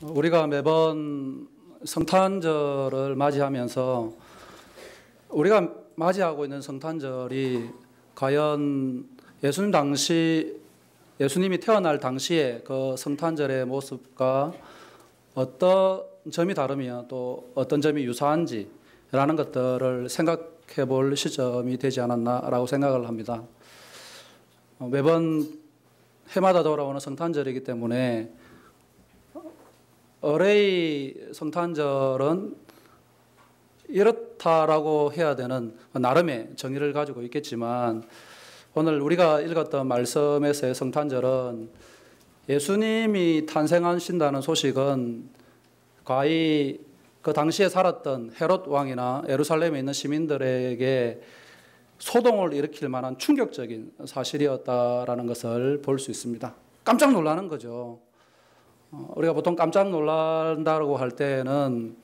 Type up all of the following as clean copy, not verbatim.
우리가 매번 성탄절을 맞이하면서 우리가 맞이하고 있는 성탄절이 과연 예수님이 태어날 당시에 그 성탄절의 모습과 어떤 점이 다르며 또 어떤 점이 유사한지라는 것들을 생각해 볼 시점이 되지 않았나라고 생각을 합니다. 매번 해마다 돌아오는 성탄절이기 때문에 올해의 성탄절은 이렇다라고 해야 되는 나름의 정의를 가지고 있겠지만, 오늘 우리가 읽었던 말씀에서의 성탄절은 예수님이 탄생하신다는 소식은 과히 그 당시에 살았던 헤롯 왕이나 예루살렘에 있는 시민들에게 소동을 일으킬 만한 충격적인 사실이었다라는 것을 볼 수 있습니다. 깜짝 놀라는 거죠. 우리가 보통 깜짝 놀란다고 할 때는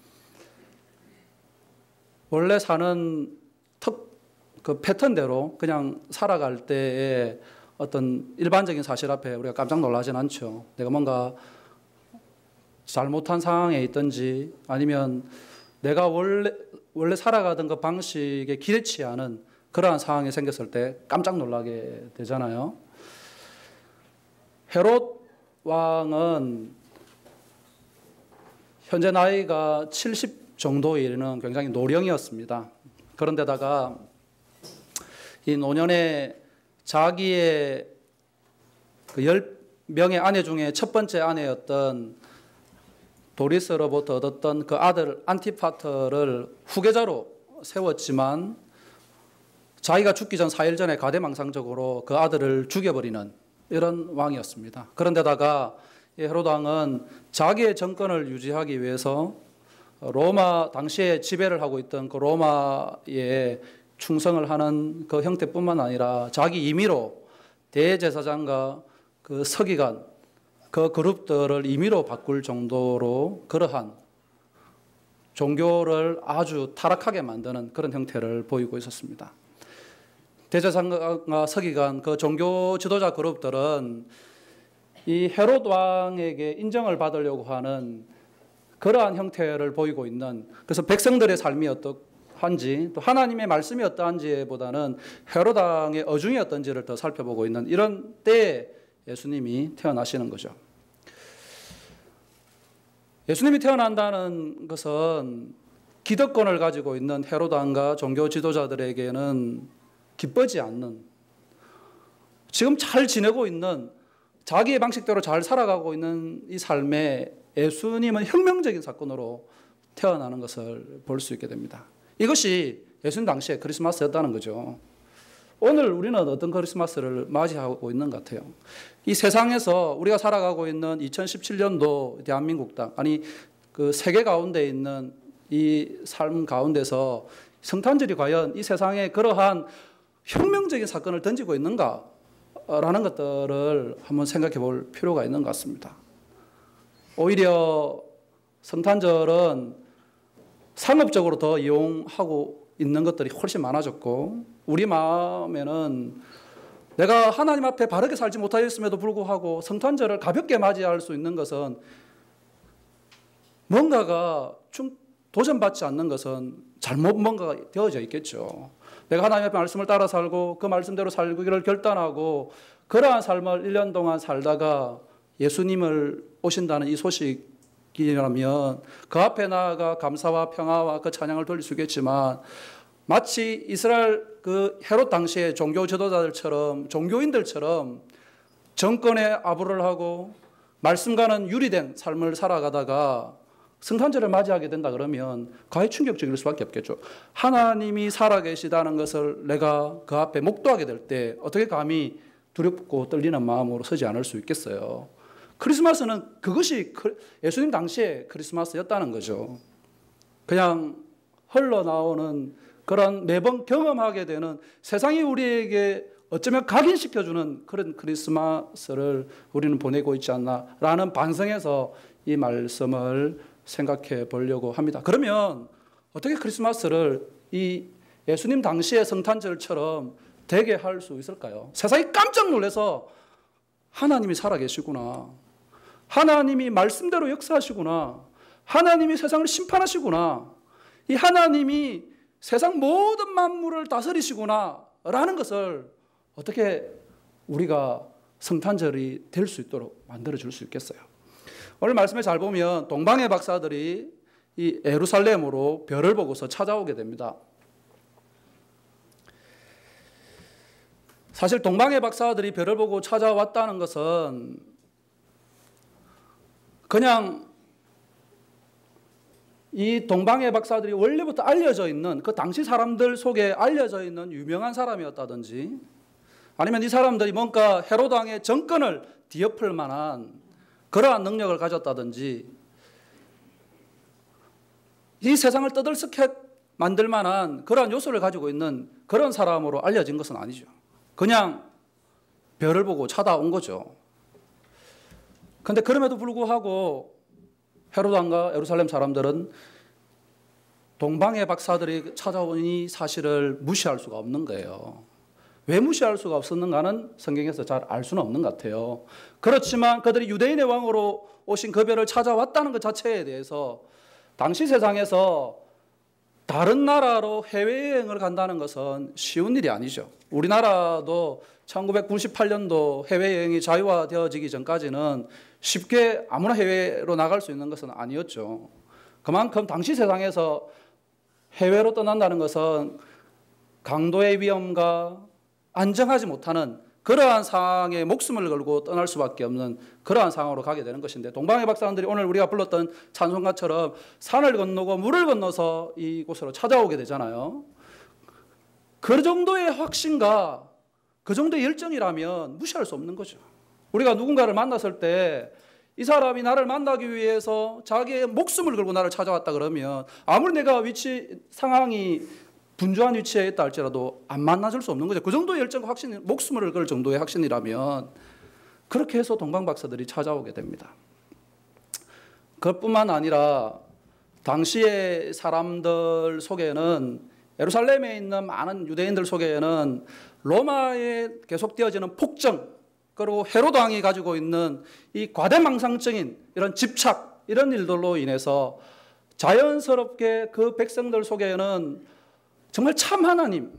원래 사는 그 패턴대로 그냥 살아갈 때에 어떤 일반적인 사실 앞에 우리가 깜짝 놀라진 않죠. 내가 뭔가 잘못한 상황에 있든지 아니면 내가 원래 살아가던 그 방식에 기대치 않은 그러한 상황이 생겼을 때 깜짝 놀라게 되잖아요. 헤롯 왕은 현재 나이가 70 정도에 이르는 굉장히 노령이었습니다. 그런데다가 이 노년에 자기의 그 10명의 아내 중에 첫 번째 아내였던 도리스로부터 얻었던 그 아들 안티파터를 후계자로 세웠지만 자기가 죽기 전 4일 전에 가대망상적으로 그 아들을 죽여버리는 이런 왕이었습니다. 그런데다가 헤롯 왕은 자기의 정권을 유지하기 위해서 로마 당시에 지배를 하고 있던 그 로마에 충성을 하는 그 형태뿐만 아니라 자기 임의로 대제사장과 그 서기관 그 그룹들을 임의로 바꿀 정도로 그러한 종교를 아주 타락하게 만드는 그런 형태를 보이고 있었습니다. 대제사장과 서기관 그 종교 지도자 그룹들은 이 헤롯 왕에게 인정을 받으려고 하는 그러한 형태를 보이고 있는, 그래서 백성들의 삶이 어떠한지 또 하나님의 말씀이 어떠한지보다는 헤롯 왕의 어중이 어떤지를 더 살펴보고 있는 이런 때에 예수님이 태어나시는 거죠. 예수님이 태어난다는 것은 기득권을 가지고 있는 헤롯 왕과 종교 지도자들에게는 기쁘지 않는, 지금 잘 지내고 있는 자기의 방식대로 잘 살아가고 있는 이 삶에 예수님은 혁명적인 사건으로 태어나는 것을 볼 수 있게 됩니다. 이것이 예수님 당시에 크리스마스였다는 거죠. 오늘 우리는 어떤 크리스마스를 맞이하고 있는 것 같아요. 이 세상에서 우리가 살아가고 있는 2017년도 대한민국 땅, 아니 그 세계 가운데 있는 이 삶 가운데서 성탄절이 과연 이 세상에 그러한 혁명적인 사건을 던지고 있는가? 라는 것들을 한번 생각해 볼 필요가 있는 것 같습니다. 오히려 성탄절은 상업적으로 더 이용하고 있는 것들이 훨씬 많아졌고, 우리 마음에는 내가 하나님 앞에 바르게 살지 못하였음에도 불구하고 성탄절을 가볍게 맞이할 수 있는 것은 뭔가가 도전받지 않는 것은 잘못 뭔가가 되어져 있겠죠. 내가 하나님의 말씀을 따라 살고 그 말씀대로 살기를 결단하고 그러한 삶을 1년 동안 살다가 예수님을 오신다는 이 소식이라면 그 앞에 나아가 감사와 평화와 그 찬양을 돌릴 수 있겠지만, 마치 이스라엘 그 헤롯 당시의 종교 지도자들처럼 종교인들처럼 정권에 아부를 하고 말씀과는 유리된 삶을 살아가다가 성탄절을 맞이하게 된다 그러면 과히 충격적일 수밖에 없겠죠. 하나님이 살아계시다는 것을 내가 그 앞에 목도하게 될 때 어떻게 감히 두렵고 떨리는 마음으로 서지 않을 수 있겠어요. 크리스마스는 그것이 예수님 당시의 크리스마스였다는 거죠. 그냥 흘러나오는 그런 매번 경험하게 되는, 세상이 우리에게 어쩌면 각인시켜주는 그런 크리스마스를 우리는 보내고 있지 않나라는 반성에서 이 말씀을 생각해 보려고 합니다. 그러면 어떻게 크리스마스를 이 예수님 당시의 성탄절처럼 되게 할 수 있을까요? 세상이 깜짝 놀라서 하나님이 살아계시구나, 하나님이 말씀대로 역사하시구나. 하나님이 세상을 심판하시구나. 이 하나님이 세상 모든 만물을 다스리시구나 라는 것을 어떻게 우리가 성탄절이 될 수 있도록 만들어줄 수 있겠어요. 오늘 말씀에 잘 보면 동방의 박사들이 이 예루살렘으로 별을 보고서 찾아오게 됩니다. 사실 동방의 박사들이 별을 보고 찾아왔다는 것은 그냥 이 동방의 박사들이 원래부터 알려져 있는 그 당시 사람들 속에 알려져 있는 유명한 사람이었다든지 아니면 이 사람들이 뭔가 헤롯 왕의 정권을 뒤엎을 만한 그러한 능력을 가졌다든지 이 세상을 떠들썩하게 만들 만한 그러한 요소를 가지고 있는 그런 사람으로 알려진 것은 아니죠. 그냥 별을 보고 찾아온 거죠. 그런데 그럼에도 불구하고 헤롯 왕과 예루살렘 사람들은 동방의 박사들이 찾아온 이 사실을 무시할 수가 없는 거예요. 왜 무시할 수가 없었는가는 성경에서 잘 알 수는 없는 것 같아요. 그렇지만 그들이 유대인의 왕으로 오신 그 별을 찾아왔다는 것 자체에 대해서 당시 세상에서 다른 나라로 해외여행을 간다는 것은 쉬운 일이 아니죠. 우리나라도 1998년도 해외여행이 자유화되어지기 전까지는 쉽게 아무나 해외로 나갈 수 있는 것은 아니었죠. 그만큼 당시 세상에서 해외로 떠난다는 것은 강도의 위험과 안정하지 못하는 그러한 상황에 목숨을 걸고 떠날 수밖에 없는 그러한 상황으로 가게 되는 것인데 동방의 박사들이 오늘 우리가 불렀던 찬송가처럼 산을 건너고 물을 건너서 이곳으로 찾아오게 되잖아요. 그 정도의 확신과 그 정도의 열정이라면 무시할 수 없는 거죠. 우리가 누군가를 만났을 때 이 사람이 나를 만나기 위해서 자기의 목숨을 걸고 나를 찾아왔다 그러면 아무리 내가 상황이 분주한 위치에 있다 할지라도 안 만나줄 수 없는 거죠. 그 정도의 열정과 확신, 목숨을 걸 정도의 확신이라면 그렇게 해서 동방박사들이 찾아오게 됩니다. 그것뿐만 아니라 당시의 사람들 속에는 예루살렘에 있는 많은 유대인들 속에는 로마에 계속되어지는 폭정 그리고 헤롯 왕이 가지고 있는 이 과대망상적인 이런 집착 이런 일들로 인해서 자연스럽게 그 백성들 속에는 정말 참 하나님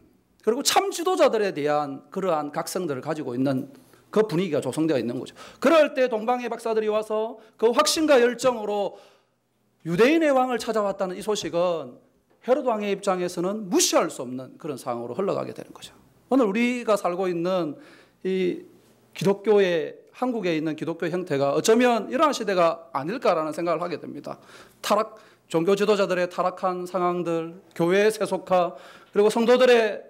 그리고 참 지도자들에 대한 그러한 각성들을 가지고 있는 그 분위기가 조성되어 있는 거죠. 그럴 때 동방의 박사들이 와서 그 확신과 열정으로 유대인의 왕을 찾아왔다는 이 소식은 헤롯 왕의 입장에서는 무시할 수 없는 그런 상황으로 흘러가게 되는 거죠. 오늘 우리가 살고 있는 이 기독교의 한국에 있는 기독교 형태가 어쩌면 이러한 시대가 아닐까라는 생각을 하게 됩니다. 종교 지도자들의 타락한 상황들, 교회의 세속화, 그리고 성도들의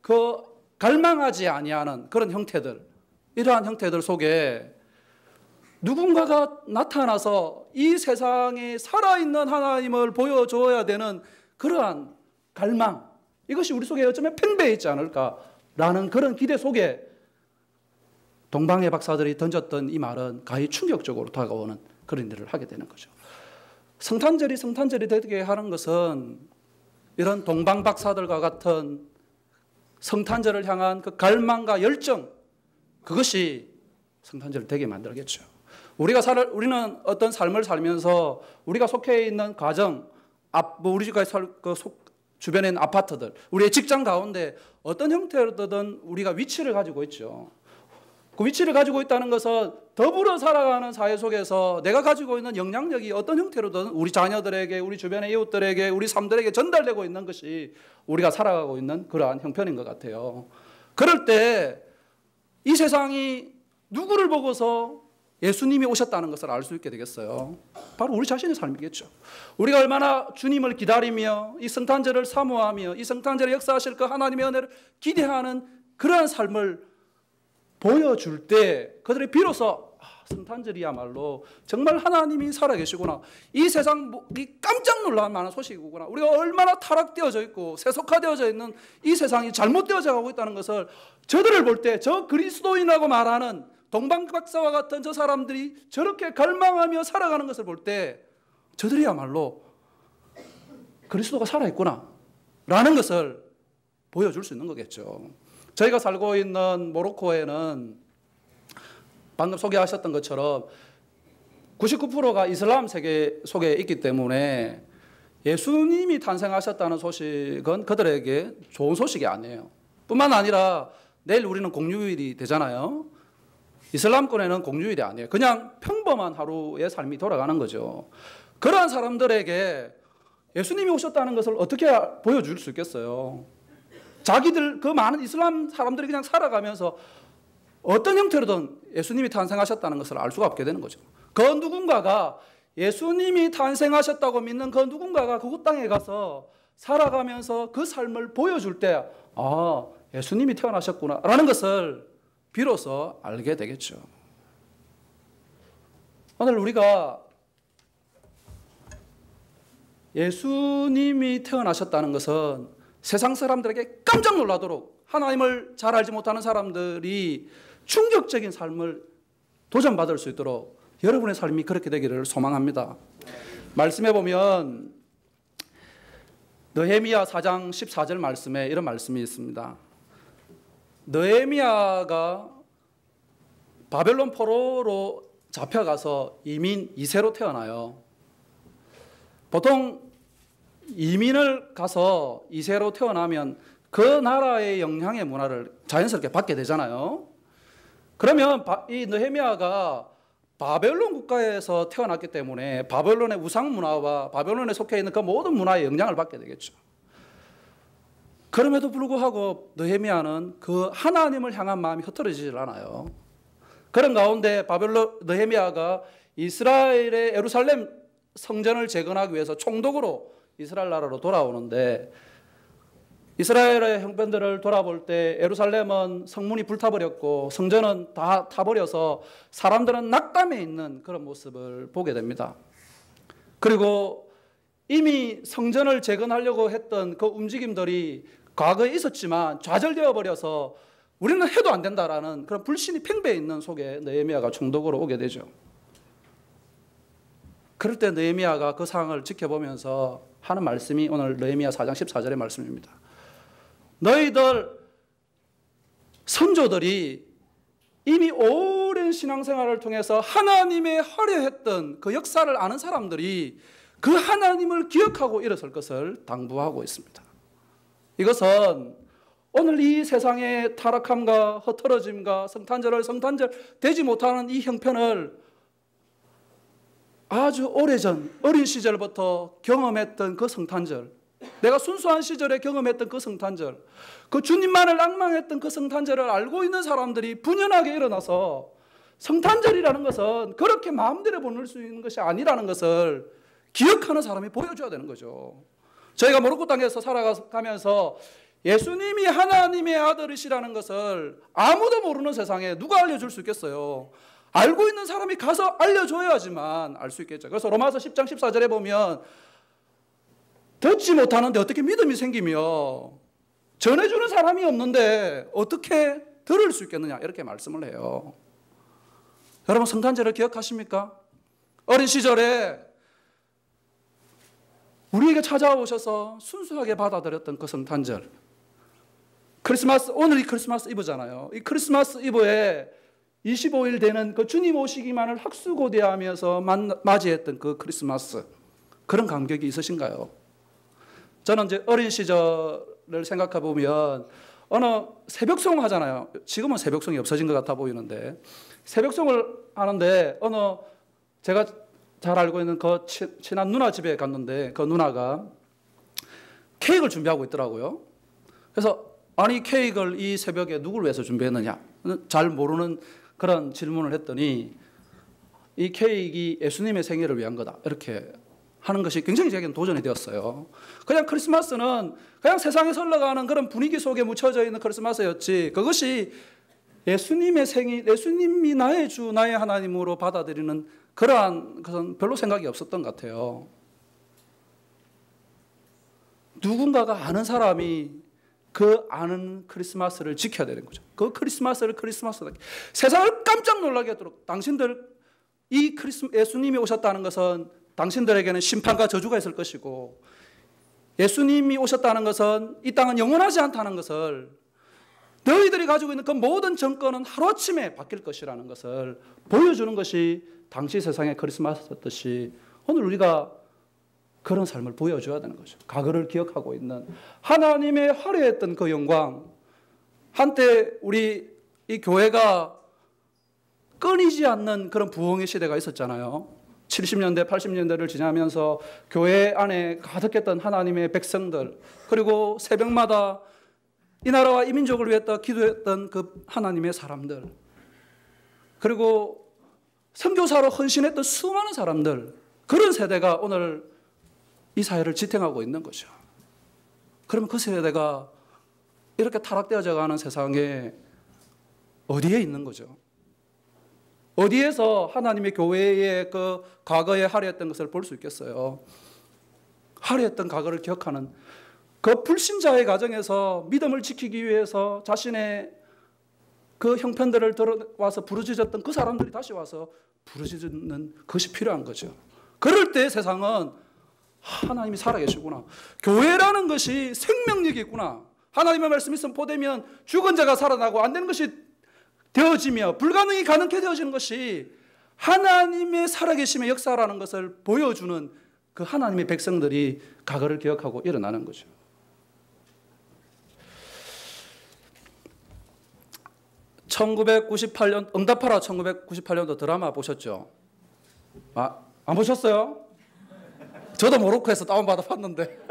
그 갈망하지 아니하는 그런 형태들, 이러한 형태들 속에 누군가가 나타나서 이 세상에 살아있는 하나님을 보여줘야 되는 그러한 갈망, 이것이 우리 속에 어쩌면 팽배해 있지 않을까라는 그런 기대 속에 동방의 박사들이 던졌던 이 말은 가히 충격적으로 다가오는 그런 일을 하게 되는 거죠. 성탄절이 되게 하는 것은 이런 동방 박사들과 같은 성탄절을 향한 그 갈망과 열정, 그것이 성탄절을 되게 만들겠죠. 우리는 어떤 삶을 살면서 우리가 속해 있는 가정, 우리 집과 주변에 있는 아파트들, 우리의 직장 가운데 어떤 형태로든 우리가 위치를 가지고 있죠. 그 위치를 가지고 있다는 것은 더불어 살아가는 사회 속에서 내가 가지고 있는 영향력이 어떤 형태로든 우리 자녀들에게, 우리 주변의 이웃들에게, 우리 삶들에게 전달되고 있는 것이 우리가 살아가고 있는 그러한 형편인 것 같아요. 그럴 때 이 세상이 누구를 보고서 예수님이 오셨다는 것을 알 수 있게 되겠어요? 바로 우리 자신의 삶이겠죠. 우리가 얼마나 주님을 기다리며 이 성탄절을 사모하며 이 성탄절에 역사하실 그 하나님의 은혜를 기대하는 그러한 삶을 보여줄 때 그들이 비로소 성탄절이야말로 정말 하나님이 살아계시구나, 이 세상이 깜짝 놀랄 만한 소식이구나, 우리가 얼마나 타락되어져 있고 세속화되어져 있는 이 세상이 잘못되어져 가고 있다는 것을 저들을 볼 때, 저 그리스도인이라고 말하는 동방박사와 같은 저 사람들이 저렇게 갈망하며 살아가는 것을 볼 때 저들이야말로 그리스도가 살아있구나 라는 것을 보여줄 수 있는 거겠죠. 저희가 살고 있는 모로코에는 방금 소개하셨던 것처럼 99%가 이슬람 세계 속에 있기 때문에 예수님이 탄생하셨다는 소식은 그들에게 좋은 소식이 아니에요. 뿐만 아니라 내일 우리는 공휴일이 되잖아요. 이슬람권에는 공휴일이 아니에요. 그냥 평범한 하루의 삶이 돌아가는 거죠. 그러한 사람들에게 예수님이 오셨다는 것을 어떻게 보여줄 수 있겠어요? 자기들 그 많은 이슬람 사람들이 그냥 살아가면서 어떤 형태로든 예수님이 탄생하셨다는 것을 알 수가 없게 되는 거죠. 그 누군가가 예수님이 탄생하셨다고 믿는 그 누군가가 그곳 땅에 가서 살아가면서 그 삶을 보여줄 때 아, 예수님이 태어나셨구나 라는 것을 비로소 알게 되겠죠. 오늘 우리가 예수님이 태어나셨다는 것은 세상 사람들에게 깜짝 놀라도록 하나님을 잘 알지 못하는 사람들이 충격적인 삶을 도전받을 수 있도록 여러분의 삶이 그렇게 되기를 소망합니다. 말씀해 보면 느헤미야 4장 14절 말씀에 이런 말씀이 있습니다. 느헤미야가 바벨론 포로로 잡혀가서 이민 2세로 태어나요. 보통 이민을 가서 2세로 태어나면 그 나라의 영향의 문화를 자연스럽게 받게 되잖아요. 그러면 이 느헤미야가 바벨론 국가에서 태어났기 때문에 바벨론의 우상 문화와 바벨론에 속해 있는 그 모든 문화의 영향을 받게 되겠죠. 그럼에도 불구하고 느헤미야는 그 하나님을 향한 마음이 흐트러지질 않아요. 그런 가운데 느헤미야가 이스라엘의 예루살렘 성전을 재건하기 위해서 총독으로 이스라엘 나라로 돌아오는데 이스라엘의 형편들을 돌아볼 때 예루살렘은 성문이 불타버렸고 성전은 다 타버려서 사람들은 낙담해 있는 그런 모습을 보게 됩니다. 그리고 이미 성전을 재건하려고 했던 그 움직임들이 과거에 있었지만 좌절되어 버려서 우리는 해도 안 된다라는 그런 불신이 팽배해 있는 속에 느헤미야가 총독으로 오게 되죠. 그럴 때 느헤미야가 그 상황을 지켜보면서 하는 말씀이 오늘 느헤미야 4장 14절의 말씀입니다. 너희들 선조들이 이미 오랜 신앙생활을 통해서 하나님의 화려했던 그 역사를 아는 사람들이 그 하나님을 기억하고 일어설 것을 당부하고 있습니다. 이것은 오늘 이 세상의 타락함과 흐트러짐과 성탄절 되지 못하는 이 형편을 아주 오래전 어린 시절부터 경험했던 그 성탄절, 내가 순수한 시절에 경험했던 그 성탄절, 그 주님만을 낭망했던 그 성탄절을 알고 있는 사람들이 분연하게 일어나서 성탄절이라는 것은 그렇게 마음대로 보낼 수 있는 것이 아니라는 것을 기억하는 사람이 보여줘야 되는 거죠. 저희가 모로코 땅에서 살아가면서 예수님이 하나님의 아들이시라는 것을 아무도 모르는 세상에 누가 알려줄 수 있겠어요? 알고 있는 사람이 가서 알려줘야지만 알 수 있겠죠. 그래서 로마서 10장 14절에 보면 듣지 못하는데 어떻게 믿음이 생기며 전해주는 사람이 없는데 어떻게 들을 수 있겠느냐 이렇게 말씀을 해요. 여러분 성탄절을 기억하십니까? 어린 시절에 우리에게 찾아오셔서 순수하게 받아들였던 그 성탄절, 오늘이 크리스마스 이브잖아요. 이 크리스마스 이브에 25일 되는 그 주님 오시기만을 학수고대하면서 맞이했던 그 크리스마스, 그런 감격이 있으신가요? 저는 이제 어린 시절을 생각해 보면 어느 새벽송 하잖아요. 지금은 새벽송이 없어진 것 같아 보이는데 새벽송을 하는데 어느 제가 잘 알고 있는 그 친한 누나 집에 갔는데 그 누나가 케이크를 준비하고 있더라고요. 그래서 아니 케이크를 이 새벽에 누구를 위해서 준비했느냐 잘 모르는 그런 질문을 했더니 이 케이크가 예수님의 생일을 위한 거다 이렇게 하는 것이 굉장히 제게는 도전이 되었어요. 그냥 크리스마스는 그냥 세상에 흘러가는 그런 분위기 속에 묻혀져 있는 크리스마스였지 그것이 예수님의 생일, 예수님이 나의 주, 나의 하나님으로 받아들이는 그러한 것은 별로 생각이 없었던 것 같아요. 누군가가 아는 사람이 그 아는 크리스마스를 지켜야 되는 거죠. 그 크리스마스를 크리스마스다. 세상을 깜짝 놀라게 하도록 당신들 이 예수님이 오셨다는 것은 당신들에게는 심판과 저주가 있을 것이고 예수님이 오셨다는 것은 이 땅은 영원하지 않다는 것을 너희들이 가지고 있는 그 모든 정권은 하루아침에 바뀔 것이라는 것을 보여주는 것이 당시 세상의 크리스마스였듯이 오늘 우리가 그런 삶을 보여줘야 되는 거죠. 과거를 기억하고 있는 하나님의 화려했던 그 영광. 한때 우리 이 교회가 끊이지 않는 그런 부흥의 시대가 있었잖아요. 70년대, 80년대를 지나면서 교회 안에 가득했던 하나님의 백성들, 그리고 새벽마다 이 나라와 이 민족을 위해 기도했던 그 하나님의 사람들, 그리고 선교사로 헌신했던 수많은 사람들, 그런 세대가 오늘 이 사회를 지탱하고 있는 거죠. 그러면 그 세대가 이렇게 타락되어져 가는 세상에 어디에 있는 거죠? 어디에서 하나님의 교회의 그 과거에 화려했던 것을 볼 수 있겠어요? 화려했던 과거를 기억하는 그 불신자의 가정에서 믿음을 지키기 위해서 자신의 그 형편들을 들어와서 부르짖었던 그 사람들이 다시 와서 부르짖는 것이 필요한 거죠. 그럴 때 세상은 하나님이 살아계시구나. 교회라는 것이 생명력이 있구나. 하나님의 말씀이 선포되면 죽은 자가 살아나고 안 되는 것이 되어지며 불가능이 가능케 되어지는 것이 하나님의 살아계심의 역사라는 것을 보여주는 그 하나님의 백성들이 과거를 기억하고 일어나는 거죠. (1998년) 응답하라 1998년도 드라마 보셨죠? 안 보셨어요? 저도 모로코에서 다운받아 봤는데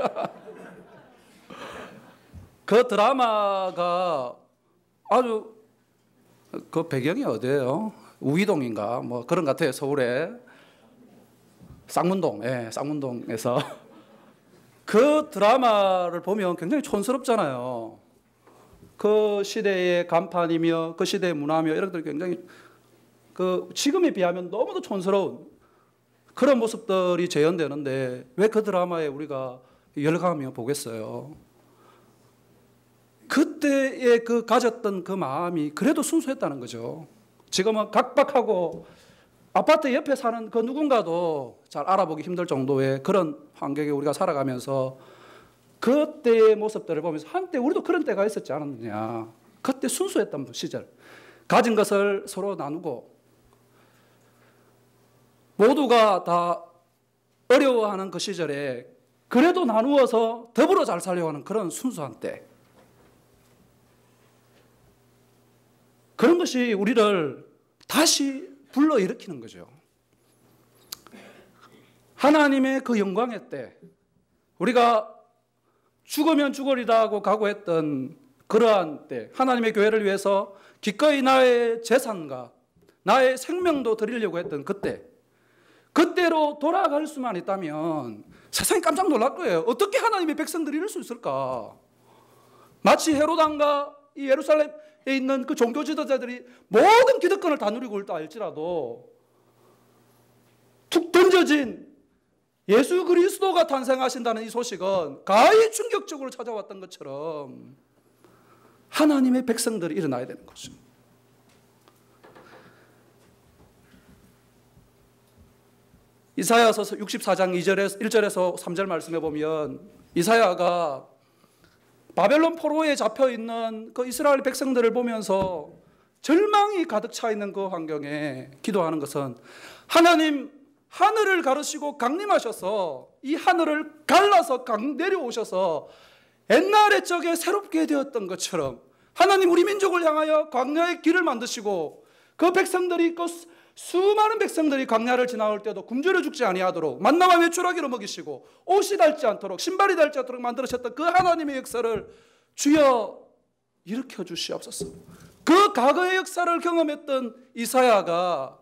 그 드라마가 아주 그 배경이 어디예요? 우이동인가 뭐 그런 것 같아요. 서울에 쌍문동, 쌍문동에서 그 드라마를 보면 굉장히 촌스럽잖아요. 그 시대의 간판이며 그 시대의 문화며 이런 것들이 굉장히 그 지금에 비하면 너무도 촌스러운 그런 모습들이 재현되는데 왜 그 드라마에 우리가 열광하며 보겠어요? 그때의 그 가졌던 그 마음이 그래도 순수했다는 거죠. 지금은 각박하고 아파트 옆에 사는 그 누군가도 잘 알아보기 힘들 정도의 그런 환경에 우리가 살아가면서 그때의 모습들을 보면서 한때 우리도 그런 때가 있었지 않았느냐. 그때 순수했던 시절. 가진 것을 서로 나누고 모두가 다 어려워하는 그 시절에 그래도 나누어서 더불어 잘 살려고 하는 그런 순수한 때. 그런 것이 우리를 다시 불러일으키는 거죠. 하나님의 그 영광의 때, 우리가 죽으면 죽으리다 하고 각오했던 그러한 때, 하나님의 교회를 위해서 기꺼이 나의 재산과 나의 생명도 드리려고 했던 그때, 그때로 돌아갈 수만 있다면 세상이 깜짝 놀랄 거예요. 어떻게 하나님의 백성들이 이럴 수 있을까? 마치 헤로당과 이 예루살렘에 있는 그 종교 지도자들이 모든 기득권을 다 누리고 있다 할지라도 툭 던져진 예수 그리스도가 탄생하신다는 이 소식은 가히 충격적으로 찾아왔던 것처럼 하나님의 백성들이 일어나야 되는 거죠. 이사야서 64장 1절에서 3절 말씀해 보면 이사야가 바벨론 포로에 잡혀있는 그 이스라엘 백성들을 보면서 절망이 가득 차 있는 그 환경에 기도하는 것은 하나님 하늘을 가르시고 강림하셔서 이 하늘을 갈라서 내려오셔서 옛날의 적에 새롭게 되었던 것처럼 하나님 우리 민족을 향하여 광야의 길을 만드시고 그 백성들이 그 수많은 백성들이 광야를 지나올 때도 굶주려 죽지 아니하도록 만나와 메추라기로 먹이시고 옷이 닳지 않도록 신발이 닳지 않도록 만들으셨던 그 하나님의 역사를 주여 일으켜 주시옵소서. 그 과거의 역사를 경험했던 이사야가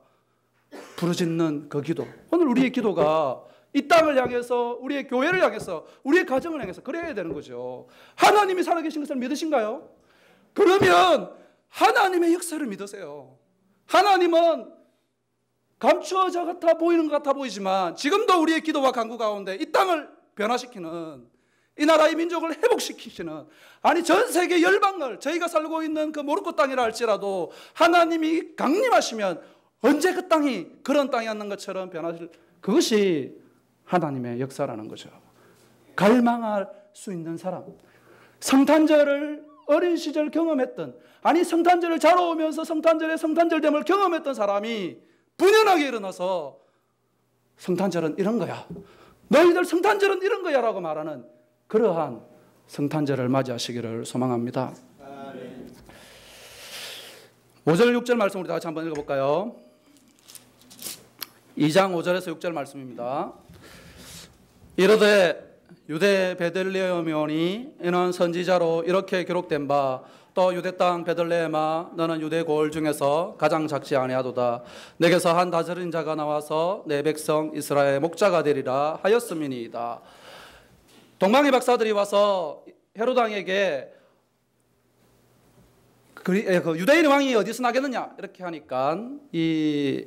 부르짖는 그 기도, 오늘 우리의 기도가 이 땅을 향해서 우리의 교회를 향해서 우리의 가정을 향해서 그래야 되는 거죠. 하나님이 살아계신 것을 믿으신가요? 그러면 하나님의 역사를 믿으세요. 하나님은 감추어져 같아 보이는 것 같아 보이지만 지금도 우리의 기도와 간구 가운데 이 땅을 변화시키는, 이 나라의 민족을 회복시키시는, 아니 전 세계 열방을 저희가 살고 있는 그 모로코 땅이라 할지라도 하나님이 강림하시면 언제 그 땅이 그런 땅이었는 것처럼 변하실, 그것이 하나님의 역사라는 거죠. 갈망할 수 있는 사람, 성탄절을 어린 시절 경험했던, 아니 성탄절을 자라오면서 성탄절의 성탄절됨을 경험했던 사람이 분연하게 일어나서 성탄절은 이런 거야, 너희들 성탄절은 이런 거야 라고 말하는 그러한 성탄절을 맞이하시기를 소망합니다. 5절 6절 말씀 우리 다 같이 한번 읽어볼까요? 2장 5절에서 6절 말씀입니다. 이르되 유대 베들레헴이오니 이는 선지자로 이렇게 기록된 바 또 유대 땅 베들레헴아 너는 유대 고을 중에서 가장 작지 아니하도다. 내게서 한 다스린 자가 나와서 내 백성 이스라엘의 목자가 되리라 하였음이니이다. 동방의 박사들이 와서 헤롯 왕에게 유대인 왕이 어디서 나겠느냐 이렇게 하니까 이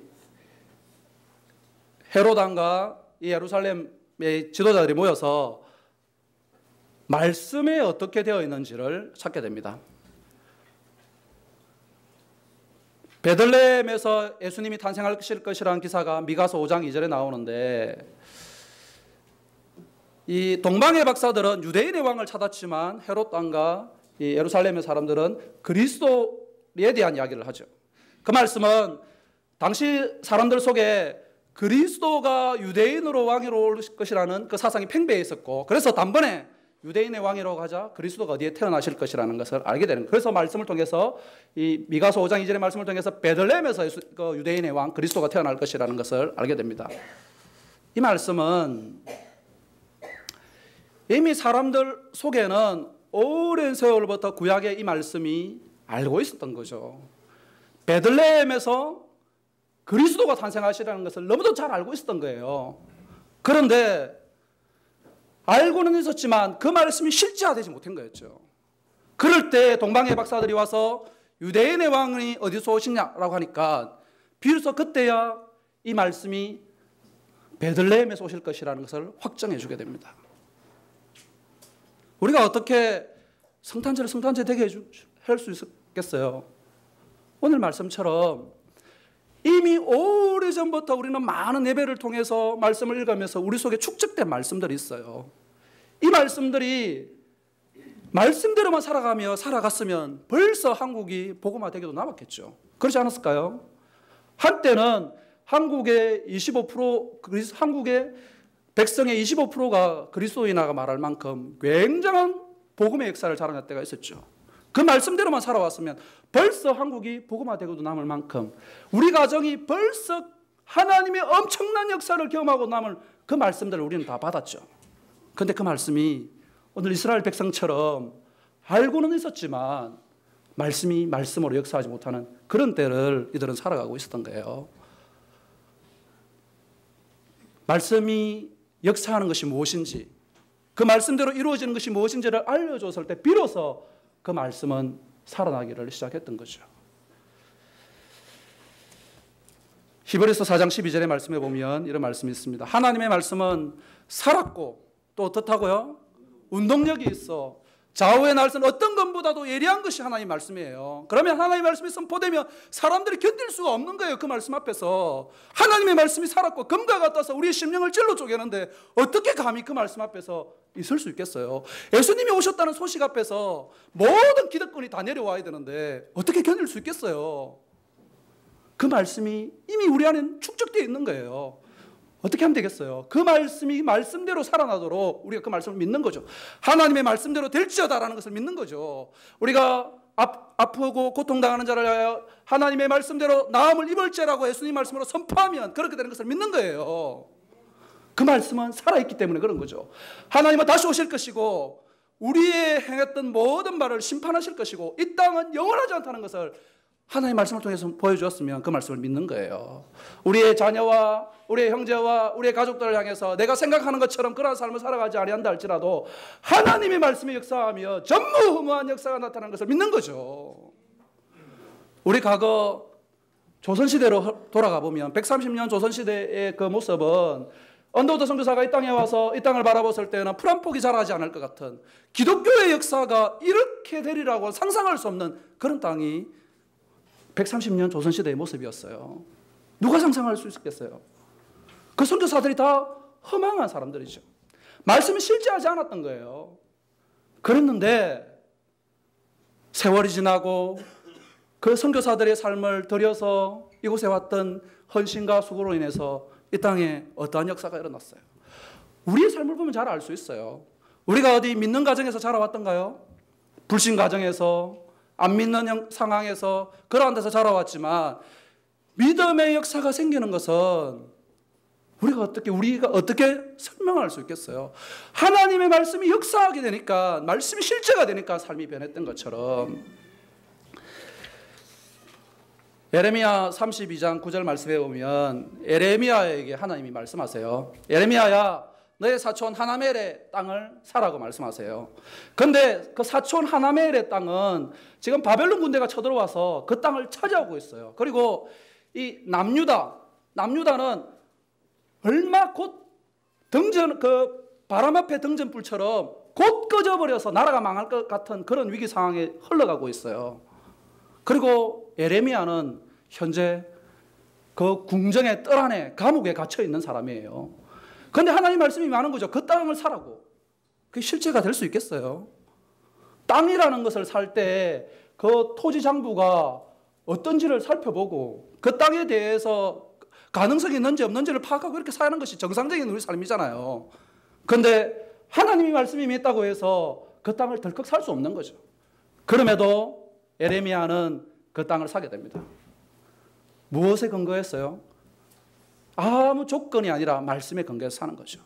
헤롯 왕과 이 예루살렘의 지도자들이 모여서 말씀에 어떻게 되어 있는지를 찾게 됩니다. 베들레헴에서 예수님이 탄생할 것이라는 기사가 미가서 5장 2절에 나오는데, 이 동방의 박사들은 유대인의 왕을 찾았지만 헤롯 왕과 이 예루살렘의 사람들은 그리스도에 대한 이야기를 하죠. 그 말씀은 당시 사람들 속에 그리스도가 유대인으로 왕위로 올 것이라는 그 사상이 팽배해 있었고, 그래서 단번에 유대인의 왕이라고 하자 그리스도가 어디에 태어나실 것이라는 것을 알게 되는 거예요. 그래서 말씀을 통해서 이 미가서 5장 2절의 말씀을 통해서 베들레헴에서 유대인의 왕 그리스도가 태어날 것이라는 것을 알게 됩니다. 이 말씀은 이미 사람들 속에는 오랜 세월부터 구약의 이 말씀이 알고 있었던 거죠. 베들레헴에서 그리스도가 탄생하시라는 것을 너무도 잘 알고 있었던 거예요. 그런데 알고는 있었지만 그 말씀이 실제화되지 못한 거였죠. 그럴 때 동방의 박사들이 와서 유대인의 왕이 어디서 오시냐라고 하니까 비로소 그때야 이 말씀이 베들레헴에서 오실 것이라는 것을 확정해 주게 됩니다. 우리가 어떻게 성탄절 되게 할 수 있겠어요? 오늘 말씀처럼 이미 오래전부터 우리는 많은 예배를 통해서 말씀을 읽으면서 우리 속에 축적된 말씀들이 있어요. 이 말씀들이 말씀대로만 살아갔으면 벌써 한국이 복음화되기도 남았겠죠. 그렇지 않았을까요? 한때는 한국의 백성의 25%가 그리스도인이라고 말할 만큼 굉장한 복음의 역사를 자랑할 때가 있었죠. 그 말씀대로만 살아왔으면 벌써 한국이 복음화되고도 남을 만큼 우리 가정이 벌써 하나님의 엄청난 역사를 경험하고 남을 그 말씀들을 우리는 다 받았죠. 그런데 그 말씀이 오늘 이스라엘 백성처럼 알고는 있었지만 말씀이 말씀으로 역사하지 못하는 그런 때를 이들은 살아가고 있었던 거예요. 말씀이 역사하는 것이 무엇인지, 그 말씀대로 이루어지는 것이 무엇인지를 알려줬을 때 비로소 그 말씀은 살아나기를 시작했던 거죠. 히브리서 4장 12절의 말씀에 보면 이런 말씀이 있습니다. 하나님의 말씀은 살았고 또 어떻다고요? 운동력이 있어. 좌우의 날선 어떤 것보다도 예리한 것이 하나님의 말씀이에요. 그러면 하나님의 말씀이 선포되면 사람들이 견딜 수가 없는 거예요. 그 말씀 앞에서. 하나님의 말씀이 살았고 금과 같아서 우리의 심령을 찔러 쪼개는데 어떻게 감히 그 말씀 앞에서 있을 수 있겠어요? 예수님이 오셨다는 소식 앞에서 모든 기득권이 다 내려와야 되는데 어떻게 견딜 수 있겠어요? 그 말씀이 이미 우리 안에 축적되어 있는 거예요. 어떻게 하면 되겠어요? 그 말씀이 말씀대로 살아나도록 우리가 그 말씀을 믿는 거죠. 하나님의 말씀대로 될지어다라는 것을 믿는 거죠. 우리가 아프고 고통당하는 자를 위하여 하나님의 말씀대로 나음을 입을지라고 예수님 말씀으로 선포하면 그렇게 되는 것을 믿는 거예요. 그 말씀은 살아있기 때문에 그런 거죠. 하나님은 다시 오실 것이고 우리의 행했던 모든 말을 심판하실 것이고 이 땅은 영원하지 않다는 것을 하나님의 말씀을 통해서 보여주었으면 그 말씀을 믿는 거예요. 우리의 자녀와 우리의 형제와 우리의 가족들을 향해서 내가 생각하는 것처럼 그러한 삶을 살아가지 아니한다 할지라도 하나님의 말씀이 역사하며 전무후무한 역사가 나타나는 것을 믿는 거죠. 우리 과거 조선시대로 돌아가 보면 130년 조선시대의 그 모습은 언더우드 선교사가 이 땅에 와서 이 땅을 바라봤을 때는 풀 한 폭이 자라지 않을 것 같은 기독교의 역사가 이렇게 되리라고 상상할 수 없는 그런 땅이 130년 조선시대의 모습이었어요. 누가 상상할 수 있겠어요? 그 선교사들이 다 허망한 사람들이죠. 말씀이 실제하지 않았던 거예요. 그랬는데 세월이 지나고 그 선교사들의 삶을 들여서 이곳에 왔던 헌신과 수고로 인해서 이 땅에 어떠한 역사가 일어났어요. 우리의 삶을 보면 잘 알 수 있어요. 우리가 어디 믿는 가정에서 자라왔던가요? 불신 가정에서, 안 믿는 상황에서, 그러한 데서 자라왔지만 믿음의 역사가 생기는 것은 우리가 어떻게 설명할 수 있겠어요? 하나님의 말씀이 역사하게 되니까, 말씀이 실제가 되니까 삶이 변했던 것처럼. 예레미야 32장 9절 말씀에 보면 예레미야에게 하나님이 말씀하세요. 예레미야야, 너의 사촌 하나멜의 땅을 사라고 말씀하세요. 그런데 그 사촌 하나멜의 땅은 지금 바벨론 군대가 쳐들어와서 그 땅을 차지하고 있어요. 그리고 이 남유다는 얼마 곧 바람 앞에 등전불처럼 곧 꺼져버려서 나라가 망할 것 같은 그런 위기 상황에 흘러가고 있어요. 그리고 예레미야는 현재 그 궁정의 뜰 안에 감옥에 갇혀 있는 사람이에요. 그런데 하나님 말씀이 많은 거죠. 그 땅을 사라고. 그게 실제가 될 수 있겠어요? 땅이라는 것을 살 때 그 토지 장부가 어떤지를 살펴보고 그 땅에 대해서 가능성이 있는지 없는지를 파악하고 이렇게 사는 것이 정상적인 우리 삶이잖아요. 그런데 하나님이 말씀이 있다고 해서 그 땅을 덜컥 살 수 없는 거죠. 그럼에도 예레미야는 그 땅을 사게 됩니다. 무엇에 근거했어요? 아무 조건이 아니라 말씀에 근거해서 사는 거죠.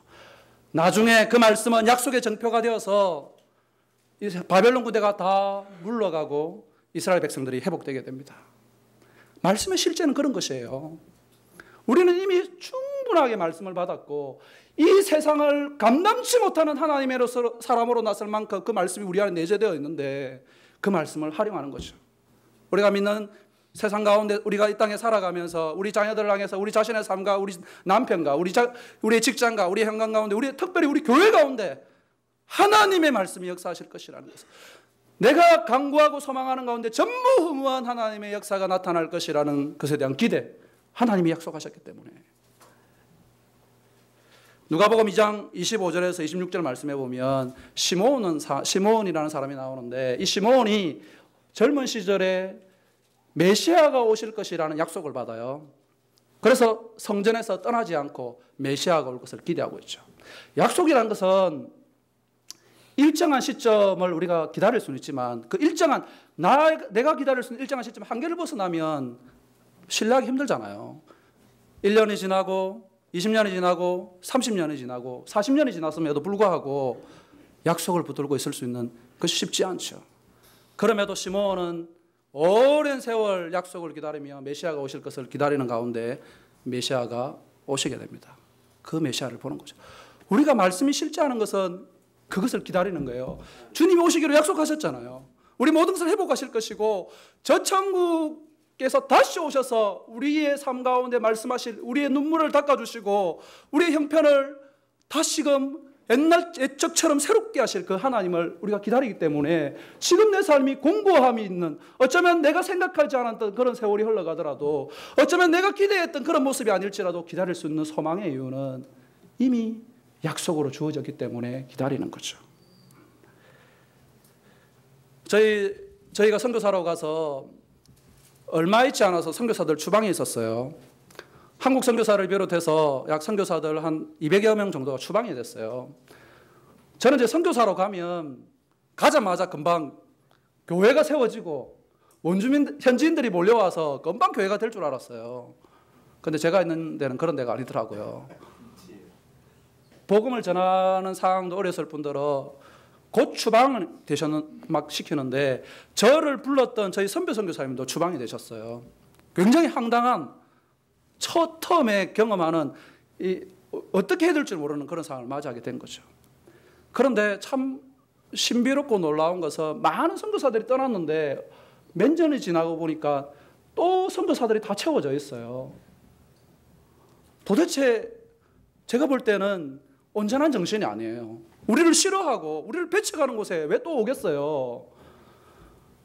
나중에 그 말씀은 약속의 정표가 되어서 바벨론 군대가 다 물러가고 이스라엘 백성들이 회복되게 됩니다. 말씀의 실제는 그런 것이에요. 우리는 이미 충분하게 말씀을 받았고 이 세상을 감당치 못하는 하나님의 사람으로 나설 만큼 그 말씀이 우리 안에 내재되어 있는데 그 말씀을 활용하는 거죠. 우리가 믿는 세상 가운데 우리가 이 땅에 살아가면서 우리 자녀들을 향해서 우리 자신의 삶과 우리 남편과 우리의 직장과 우리 현관 가운데 특별히 우리 교회 가운데 하나님의 말씀이 역사하실 것이라는 것을, 내가 간구하고 소망하는 가운데 전무후무한 하나님의 역사가 나타날 것이라는 것에 대한 기대, 하나님이 약속하셨기 때문에. 누가복음 2장 25절에서 26절 말씀해 보면 시므온이라는 사람이 나오는데, 이 시므온이 젊은 시절에 메시아가 오실 것이라는 약속을 받아요. 그래서 성전에서 떠나지 않고 메시아가 올 것을 기대하고 있죠. 약속이라는 것은 일정한 시점을 우리가 기다릴 수는 있지만 그 내가 기다릴 수 있는 일정한 시점 한계를 벗어나면 신뢰하기 힘들잖아요. 1년이 지나고 20년이 지나고 30년이 지나고 40년이 지났음에도 불구하고 약속을 붙들고 있을 수 있는 것이 쉽지 않죠. 그럼에도 시므온은 오랜 세월 약속을 기다리며 메시아가 오실 것을 기다리는 가운데 메시아가 오시게 됩니다. 그 메시아를 보는 거죠. 우리가 말씀이 실제하는 것은 그것을 기다리는 거예요. 주님이 오시기로 약속하셨잖아요. 우리 모든 것을 회복하실 것이고 저 천국에서 다시 오셔서 우리의 삶 가운데 말씀하실, 우리의 눈물을 닦아주시고 우리의 형편을 다시금 옛적처럼 새롭게 하실 그 하나님을 우리가 기다리기 때문에 지금 내 삶이 공고함이 있는, 어쩌면 내가 생각하지 않았던 그런 세월이 흘러가더라도, 어쩌면 내가 기대했던 그런 모습이 아닐지라도 기다릴 수 있는 소망의 이유는 이미 약속으로 주어졌기 때문에 기다리는 거죠. 저희가 선교사로 가서 얼마 있지 않아서 선교사들 추방에 있었어요. 한국 선교사를 비롯해서 약 선교사들 한 200여 명 정도가 추방이 됐어요. 저는 이제 선교사로 가면 가자마자 금방 교회가 세워지고 현지인들이 몰려와서 금방 교회가 될 줄 알았어요. 그런데 제가 있는 데는 그런 데가 아니더라고요. 복음을 전하는 상황도 어렸을 뿐더러 곧 추방을 막 시키는데, 저를 불렀던 저희 선배 선교사님도 추방이 되셨어요. 굉장히 황당한 첫 텀에 경험하는 어떻게 해야 될지 모르는 그런 상황을 맞이하게 된 거죠. 그런데 참 신비롭고 놀라운 것은 많은 선교사들이 떠났는데 몇 년이 지나고 보니까 또 선교사들이 다 채워져 있어요. 도대체 제가 볼 때는 온전한 정신이 아니에요. 우리를 싫어하고 우리를 배척하는 곳에 왜 또 오겠어요?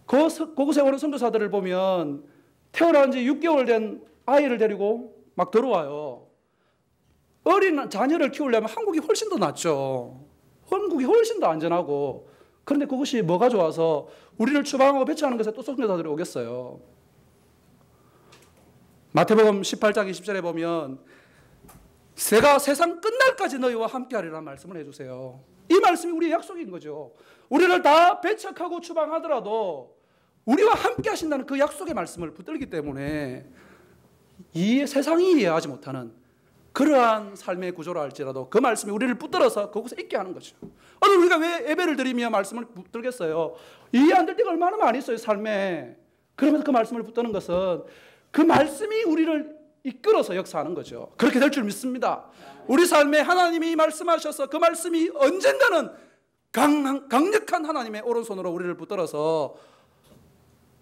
그곳에 오는 선교사들을 보면 태어난 지 6개월 된 아이를 데리고 막 들어와요. 어린 자녀를 키우려면 한국이 훨씬 더 낫죠. 한국이 훨씬 더 안전하고. 그런데 그것이 뭐가 좋아서 우리를 추방하고 배척하는 것에 또 선교사들이 오겠어요. 마태복음 18장 20절에 보면 내가 세상 끝날까지 너희와 함께하리라는 말씀을 해주세요. 이 말씀이 우리의 약속인 거죠. 우리를 다 배척하고 추방하더라도 우리와 함께 하신다는 그 약속의 말씀을 붙들기 때문에 이 세상이 이해하지 못하는 그러한 삶의 구조라 할지라도 그 말씀이 우리를 붙들어서 그곳에 있게 하는 거죠. 오늘 우리가 왜 예배를 드리며 말씀을 붙들겠어요? 이해 안 될 때가 얼마나 많이 있어요, 삶에. 그러면서 그 말씀을 붙드는 것은 그 말씀이 우리를 이끌어서 역사하는 거죠. 그렇게 될 줄 믿습니다. 우리 삶에 하나님이 말씀하셔서 그 말씀이 언젠가는 강력한 하나님의 오른손으로 우리를 붙들어서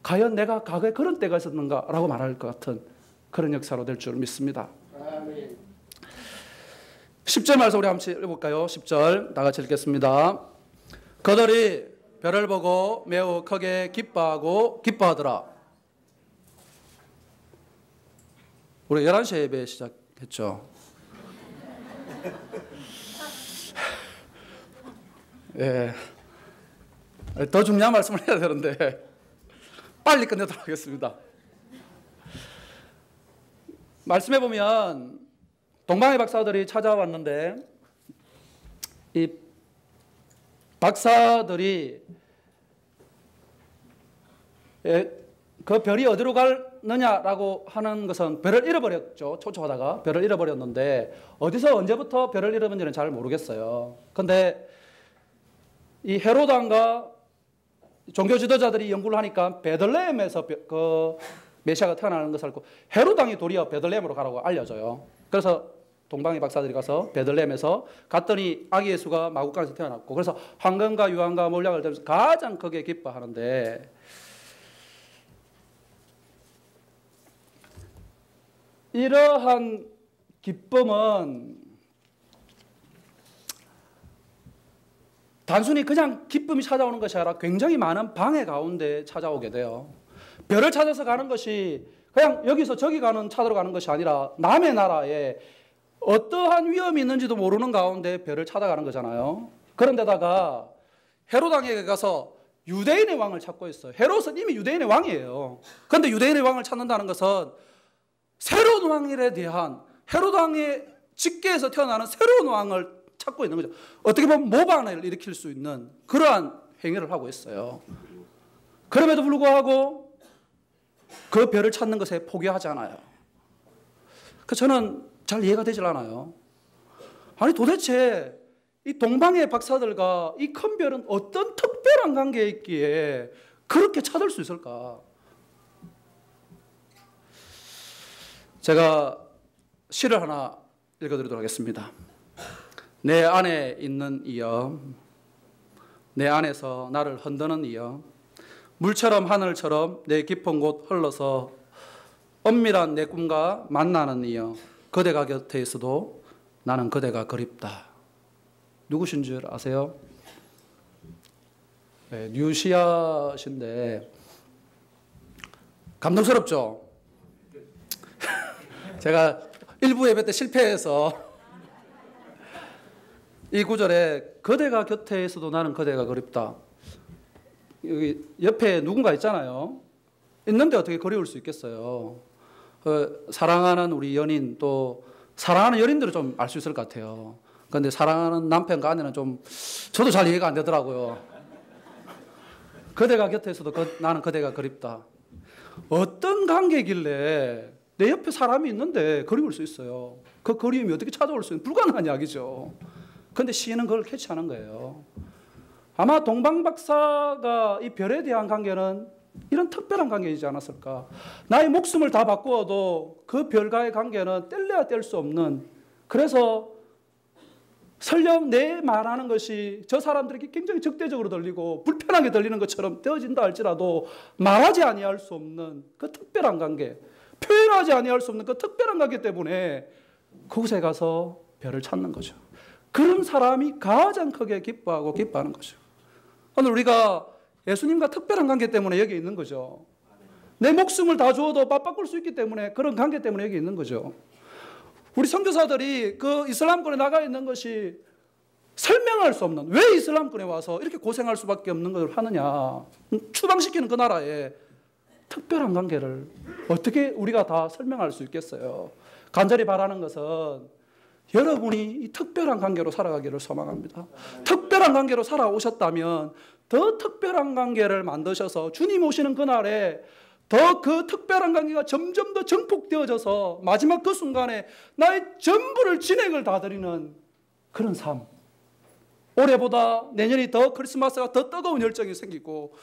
과연 내가 과거에 그런 때가 있었는가라고 말할 것 같은 그런 역사로 될 줄 믿습니다. 아멘. 10절 말씀 우리 한번 읽어볼까요? 10절 다 같이 읽겠습니다. 그들이 별을 보고 매우 크게 기뻐하더라. 우리 11시에 예배 시작했죠. 예. 더 중요한 말씀을 해야 되는데 빨리 끝내도록 하겠습니다. 말씀해 보면 동방의 박사들이 찾아왔는데 이 박사들이 그 별이 어디로 가느냐라고 하는 것은 별을 잃어버렸죠. 초초하다가 별을 잃어버렸는데 어디서 언제부터 별을 잃어버렸는지는 잘 모르겠어요. 그런데 이 헤로드 왕과 종교 지도자들이 연구를 하니까 베들레헴에서 그 메시아가 태어나는 것을 알고 헤로드 왕이 도리어 베들레헴으로 가라고 알려줘요. 그래서 동방의 박사들이 가서 베들레헴에서 갔더니 아기 예수가 마구간에서 태어났고 그래서 황금과 유황과 몰약을 들면서 가장 크게 기뻐하는데 이러한 기쁨은 단순히 그냥 기쁨이 찾아오는 것이 아니라 굉장히 많은 방해 가운데 찾아오게 돼요. 별을 찾아서 가는 것이 그냥 여기서 저기 찾으러 가는 것이 아니라 남의 나라에 어떠한 위험이 있는지도 모르는 가운데 별을 찾아가는 거잖아요. 그런데다가 헤롯 왕에게 가서 유대인의 왕을 찾고 있어요. 헤롯은 이미 유대인의 왕이에요. 그런데 유대인의 왕을 찾는다는 것은 새로운 왕에 대한 헤롯 왕의 직계에서 태어나는 새로운 왕을 찾고 있는 거죠. 어떻게 보면 모반을 일으킬 수 있는 그러한 행위를 하고 있어요. 그럼에도 불구하고 그 별을 찾는 것에 포기하지 않아요. 그래서 저는 잘 이해가 되질 않아요. 아니 도대체 이 동방의 박사들과 이 큰 별은 어떤 특별한 관계에 있기에 그렇게 찾을 수 있을까? 제가 시를 하나 읽어드리도록 하겠습니다. 내 안에 있는 이여, 내 안에서 나를 흔드는 이여, 물처럼 하늘처럼 내 깊은 곳 흘러서 엄밀한 내 꿈과 만나는 이여, 그대가 곁에 있어도 나는 그대가 그립다. 누구신 줄 아세요? 네, 뉴시아신데 감동스럽죠? 제가 일부 예배 때 실패해서 이 구절에 그대가 곁에 있어도 나는 그대가 그립다. 여기 옆에 누군가 있잖아요. 있는데 어떻게 그리울 수 있겠어요? 사랑하는 우리 연인 또 사랑하는 연인들은 좀 알 수 있을 것 같아요. 그런데 사랑하는 남편과 아내는 좀 저도 잘 이해가 안 되더라고요. 그대가 곁에 있어도 나는 그대가 그립다. 어떤 관계길래 내 옆에 사람이 있는데 그리울 수 있어요. 그 그리움이 어떻게 찾아올 수 있는 불가능한 이야기죠. 그런데 시인은 그걸 캐치하는 거예요. 아마 동방박사가 이 별에 대한 관계는 이런 특별한 관계이지 않았을까. 나의 목숨을 다 바꾸어도 그 별과의 관계는 뗄래야 뗄 수 없는, 그래서 설령 내 말하는 것이 저 사람들에게 굉장히 적대적으로 들리고 불편하게 들리는 것처럼 되어진다 할지라도 말하지 아니할 수 없는 그 특별한 관계, 표현하지 아니할 수 없는 그 특별한 관계 때문에 그곳에 가서 별을 찾는 거죠. 그런 사람이 가장 크게 기뻐하고 기뻐하는 거죠. 오늘 우리가 예수님과 특별한 관계 때문에 여기 있는 거죠. 내 목숨을 다 주어도 맛 바꿀 수 있기 때문에, 그런 관계 때문에 여기 있는 거죠. 우리 선교사들이 그 이슬람권에 나가 있는 것이 설명할 수 없는, 왜 이슬람권에 와서 이렇게 고생할 수밖에 없는 걸 하느냐, 추방시키는 그 나라에 특별한 관계를 어떻게 우리가 다 설명할 수 있겠어요? 간절히 바라는 것은 여러분이 이 특별한 관계로 살아가기를 소망합니다. 특별한 관계로 살아오셨다면 더 특별한 관계를 만드셔서 주님 오시는 그날에 더 그 특별한 관계가 점점 더 증폭되어져서 마지막 그 순간에 나의 전부를 진액을 다 드리는 그런 삶. 올해보다 내년이 더 크리스마스가 더 뜨거운 열정이 생기고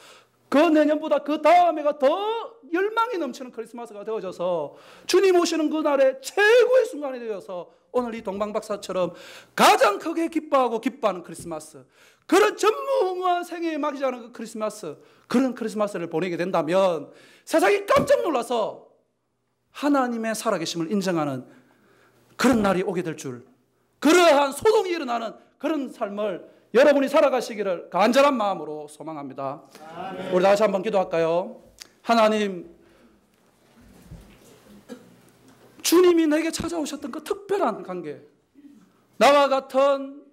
그 내년보다 그 다음 해가 더 열망이 넘치는 크리스마스가 되어져서 주님 오시는 그날에 최고의 순간이 되어서 오늘 이 동방박사처럼 가장 크게 기뻐하고 기뻐하는 크리스마스, 그런 전무후무한 생애에 막히지 않은 그 크리스마스, 그런 크리스마스를 보내게 된다면 세상이 깜짝 놀라서 하나님의 살아계심을 인정하는 그런 날이 오게 될 줄, 그러한 소동이 일어나는 그런 삶을 여러분이 살아가시기를 간절한 마음으로 소망합니다. 아멘. 우리 다시 한번 기도할까요? 하나님, 주님이 내게 찾아오셨던 그 특별한 관계, 나와 같은